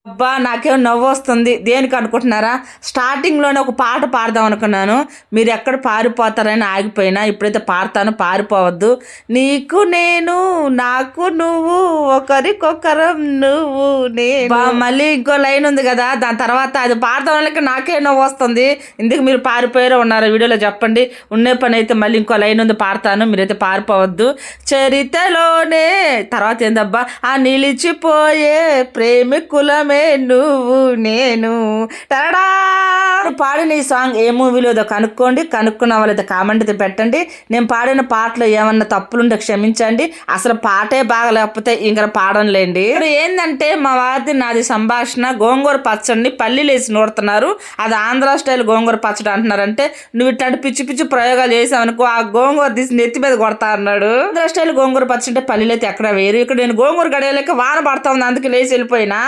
అబ్బా! నాకేమో నవ్వొస్తుంది. దేనికి అనుకుంటున్నారా? స్టార్టింగ్‌లోనే ఒక పాట పాడదాం అనుకున్నాను. మీరెక్కడ పారిపోతారని ఆగిపోయినా. ఇప్పుడైతే పాడతాను, పారిపోవద్దు. నీకు నేను, నాకు నువ్వు, ఒకరికొకరం నువ్వు నేను. మళ్ళీ ఇంకో లైన్ ఉంది గదా! దాని తర్వాత అది పాడదాం అనక నాకే నవ్వొస్తుంది. ఇందుకు మీరు పారిపోయారో ఉన్నారో వీడియోలో చెప్పండి. ఉండే పనైతే మళ్ళీ ఇంకో లైన్ ఉంది పాడతాను. మీరైతే పారిపోవద్దు. చరితలోనే తర్వాత ఏందబ్బా! నిలిచిపోయే ప్రేమికులమే నువ్వు నేను టడా పాడిన ఈ సాంగ్ ఏ మూవీలోదో కనుక్కోండి. కనుక్కున్న వాళ్ళైతే కామెంట్ అయితే పెట్టండి. నేను పాడిన పాటలో ఏమన్నా తప్పులుంటే క్షమించండి. అసలు పాటే బాగలేకపోతే ఇంకా పాడంలేండి. ఇప్పుడు ఏంటంటే మా వారిది నాది సంభాషణ. గోంగూర పచ్చడిని పల్లీలేసి నూరుతున్నారు. అది ఆంధ్ర స్టైల్ గోంగూర పచ్చడి అంటున్నారంటే నువ్వు ఇట్లాంటి పిచ్చి పిచ్చి ప్రయోగాలు చేసావనుకో ఆ గోంగూర తీసి నెత్తి మీద కొడతా అన్నాడు. ఆంధ్ర స్టైల్ గోంగూర పచ్చడి అంటే పల్లీలు అయితే ఎక్కడ వేరు. ఇక్కడ నేను గోంగూర గడియలేక వాన పడతా ఉంది అందుకే లేచి వెళ్ళిపోయినా.